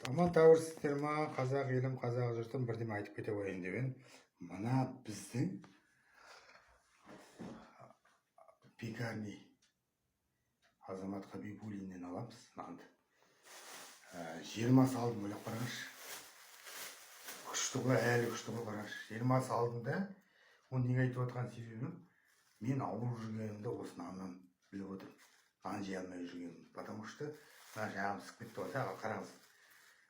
Аман тәуірсіздер ма, қазақ елім, қазақ жұртым, бірдеме айтып кете қояйын деп едім. Мына біздің пекарни Азамат Хабибуллиннен аламыз нанды. 20 алдым, ойлап қараңызшы. Күшті ғой, әлі күшті ғой, қараңызшы. 20 алдым да, оны неге айтып отырған себебім, мен ауырып жүргенімді осы наннан біліп отырмын. Нан жей алмай жүргенім, потому что мына жағым ісіп кетті ғой, қараңыз.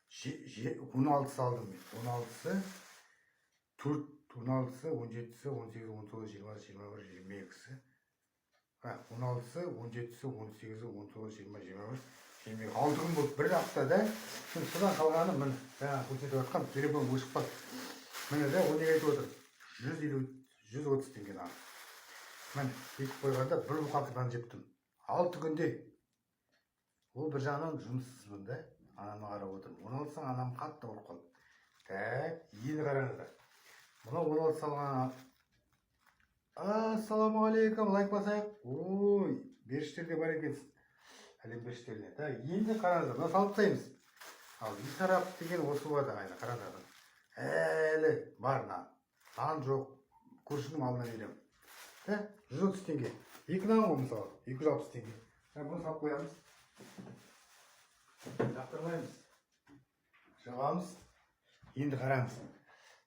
16 алдым мен. 16-сы 4, 16-сы 17-сы 18-сы 19-сы 20-сы 21-сы 22-сы 16-сы 17-сы 18-сы 19-сы 20-сы 21-сы 22-сы 6 болды бір аптада. Содан қалғаны міне жаңа көрсетіп жатқан телефон өшіп қалды. Міне де оны айтып отыр. 130 теңге нан. Міне бүйтіп қойғанда бір бұқап нан жептім. 6 күнде. Ол бір жағынан жұмыссызбын да. Анама қарап отырмын. 16 анам қатты ауырып қалды. Так, енді қараңыздар. Мына 16 салған. Ассаламағалейкум, лайк басайық. Ой, беріштерде бар екенсіз. Әлем беріштеріне. Так, енді қараңыздар. Мына салып тастаймыз. Ал исарап деген осы болады қайда, қараңыздар. Әлі бар нан. Нан жоқ. Көршінің алдына беремін. Так, 130 теңге. 2 нан ғой мысалы, 260 теңге. Бұны салып қоямыз. Жақтырмаймыз. Жағамыз. Енді қараңыз.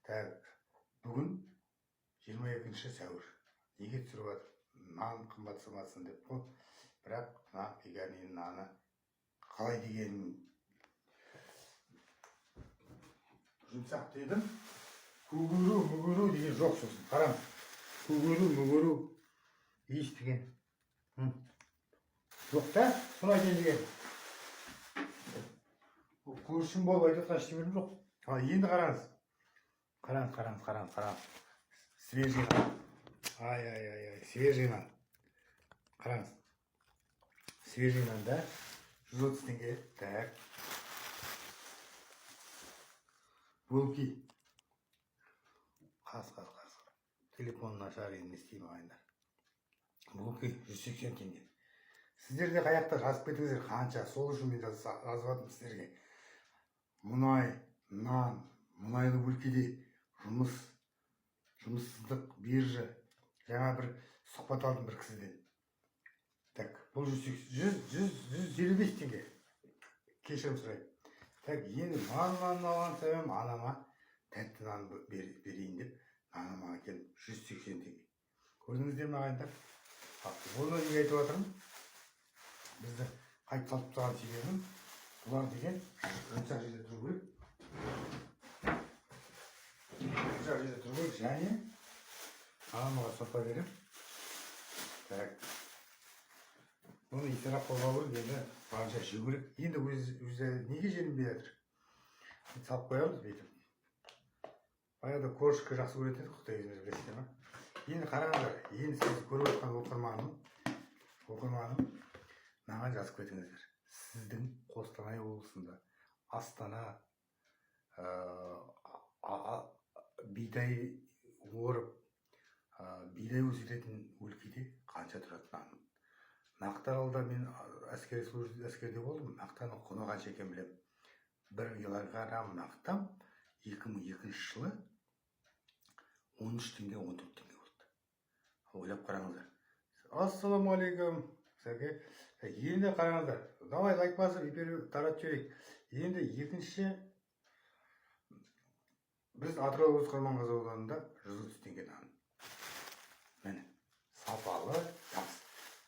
Так, бүгін 22 сәуір. Неге түсіріп жатыр? Нан қымбатсымасын деп қой. Бірақ мына пекарнинің наны қалай дегенін жұмсақ дедім. Көгеру деген жоқ сосын. Қараңыз. Көгеру естіген. Жоқ та, соны айтайын деген. Көршім болып айтып жатқан ештеңем жоқ. Енді қараңыз. Қараңыз. Свежий нан. Ай, свежий нан. Қараңыз. Свежий нан да 130 теңге. Так. Булки. Қас. Телефон нашар енді істеймін ағайындар. Булки 180 теңге. Сіздер де қаяқта жазып кетіңіздер қанша. Сол үшін мен жазып жатырмын сіздерге. Мұнай, нан, мұнайлы өлкеде жұмыссыздық, биржа. Жаңа бір сұхбат алдым бір кісіден. Так, бұл 125 теңге. Кешірім сұрайын. Так, енді нан алған себебім анама тәтті нан берейін деп, анама келіп 180 теңге. Көрдіңіздер ме ағайындар? Оны неге айтып жатырмын? Бізді қайтып салып тұрған себебім бұлар деген жұмсақ жерде тұру керек. Және анамаға сопа беріп. Так. Бұны исарап қоймау керек, енді барынша жеу керек. Енді өзі неге жеңбей жатыр? Салып қоямыз бүйтіп. Баяғыда кошка жақсы көретін еді, құдай өзіңіз білесіздер ме? Енді қараңыздар, енді сіз көріп отқан оқырманым маған жазып кетіңіздер. Сіздің Қостанай облысында Астана бидай орып, бидай өсіретін өлкеде қанша тұрады нан? Мақтааралда мен әскерде болдым. Мақтаның құны қанша екенін білемін. 1 килограмм мақтам 2002 жылы 13 теңге 14 теңге болды. Ойлап қараңыздар. Ассаламағалейкум. Енді қараңыздар. Давай лайк басып, таратып жіберейік. Енді екінші біз Атырау облысы Құрманғазы ауданында 130 теңге нан. Міне, сапалы, жақсы.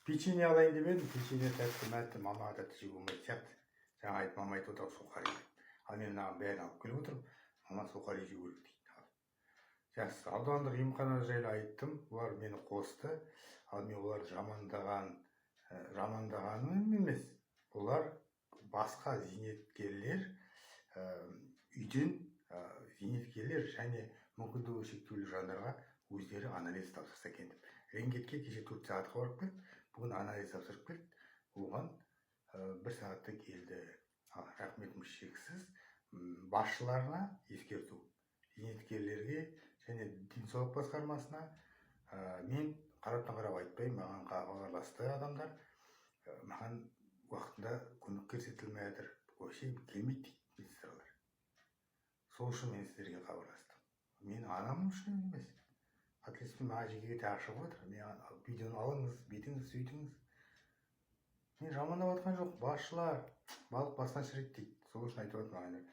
Печенье алайын деп едім. Печенье тәтті, мамаға тәтті жеуге болмайтын сияқты. Жаңа айтып, мама айтып отыр, сухари. Ал мен мынаған бәрін алып келіп отырмын. Мама сухари жеу керек дейді. Жақсы, аудандық емхана жайлы айттым. Олар мені қосты. Ал мен олар жамандағаным емес. Олар басқа зейнеткерлер, үйден зейнеткерлер және мүмкіндігі шектеулі жандарға өздері анализ тапсырса екен деп. Рентгенге кеше 4 сағатқа барып келді. Бүгін анализ тапсырып келді. Оған 1 сағатта келді. Рахметім шексіз. Басшыларына ескерту. Зейнеткерлерге және денсаулық басқармасына мен қараптан қарап айтпаймын, маған хабарласты адамдар. Маған уақытында көмек көрсетілмей жатыр. Вообще келмейді дейді. сол үшін мен сіздерге хабарластым. Мен анам үшін емес. Қателеспей маған жеке тағы шығып отыр. Мен видеоны алыңыз, бүйтіңіз, сөйтіңіз. Мен жамандап жатқан жоқ. Басшылар балық басынан шірейді дейді. Сол үшін айтып отырмын.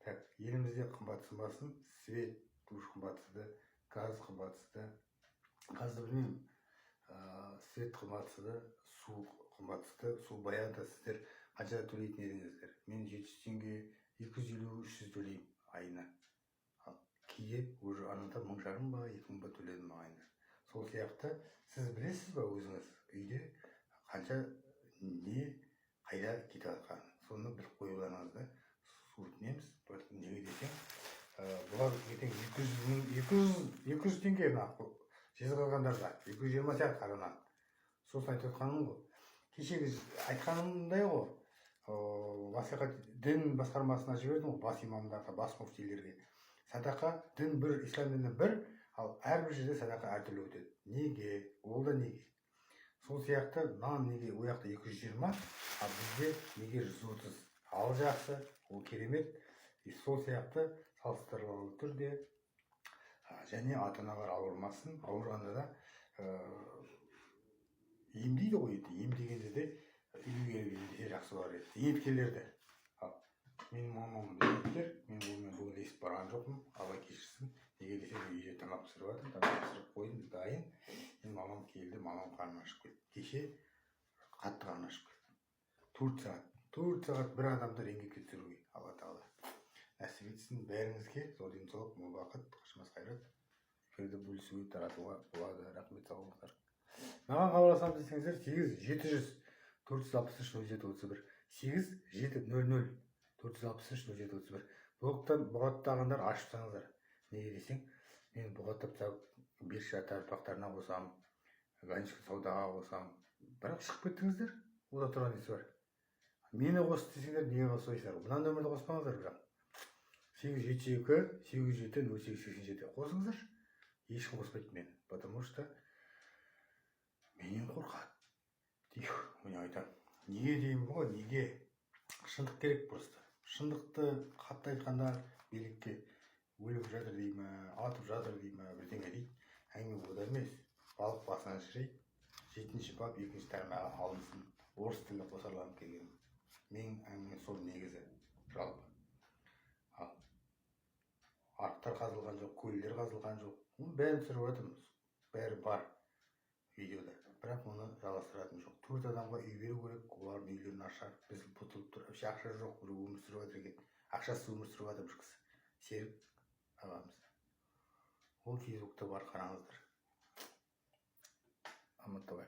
Так, елімізде қымбатсынбасын, свет, душ қымбатсыды, газ қымбатсыды. Газды білмеймін. Свет қымбатсыды, су қымбатсыды. Су баяғыда сіздер қанша төлейтін едіңіздер? Мен 700 теңге, 250-300 төлеймін айына. Кейде уже арнада 1500 ба, 2000 ба төледім айына. Сол сияқты сіз білесіз ба өзіңіз үйде қанша не қайда кетіп жатқанын? Соны біліп қоюларыңыз да өтінеміз. Неге десең, бұлар ертең 200 теңге жезі қалғандарға 220 сияқты қаранады. Сосын айтып отқаным ғой. Кешегі айтқанымдай ғой, мәслихат дін басқармасына жібердім ғой, бас имамдарға, бас мүфтилерге. Садақа дін бір, ислам діні бір, ал әрбір жерде садақа әртүрлі өтеді. Неге? Ол да неге? Сол сияқты нан неге ол жақта 220, ал бізде неге 130? Ал жақсы, ол керемет. Сол сияқты салыстырмалы түрде және ата-аналар ауырмасын, ауырғанда да емдейді ғой, емдегенде де үйге келгенде жақсы болар еді. Емдегендерді. Менің мамам емдіктер, мен онымен бүгін естіп барған жоқпын, Алла кешірсін. Неге десем, үйде тамақ пісіріп жатырмын, тамақ пісіріп қойдым, дайын. Мен мамам келді, мамам қарны ашып кетті. Кеше қатты қарны ашып кетті. 4 сағат бір адамды еңбекке түсіруге, Алла тағала нәсіп етсін бәріңізге. Зор денсаулық, мол бақыт, қажымас қайрат. Эфирді бөлісуге, таратуға болады. Рахмет, сау болыңыздар. Маған хабарласам десеңіздер 8-700 463-07-31 8-700 463-07-31. Бұғаттағандар ашыпсаңыздар. Неге десең, мен бұғаттап биржа тартпақтарына қосам, ганчик саудаға қосам. Бірақ шығып кеттіңіздер, ода тұрған несі бар. Мені қосты десеңдер, неге қосайсыздар? Бұнан нөмірді қоспаңыздар бірақ. 872-07-08-87 қосыңыздар. Ешкім қоспайды мені, потому что менен қорқады. Мен айтамын. Неге деймін ғой, неге? Шындық керек просто. Шындықты қатты айтқандар билікке өліп жатыр деймі, атып жатыр деймі, бірдеңе дейді. Әңгіме ода емес. Балық басынан шірейді. 7-ші бап 2-ші тармағы алынсын. Орыс тілі қосарланып келген. Мен әңгіме сол негізі жалпы. Ал арықтар қазылған жоқ, көлдер қазылған жоқ. Оны бәрін түсіріп жатырмыз. Бәрі бар видеода. Бірақ оны жалғастыратын жоқ. 4 адамға үй беру керек, олардың үйлерін ашар. Біз бұтылып тұр. Ақша жоқ, бір өмір сүріп жатыр екен. Ақшасыз өмір сүріп жатыр бір кісі. Серік ағамыз. Ол Фейсбукта бар, қараңыздар. Амантабай.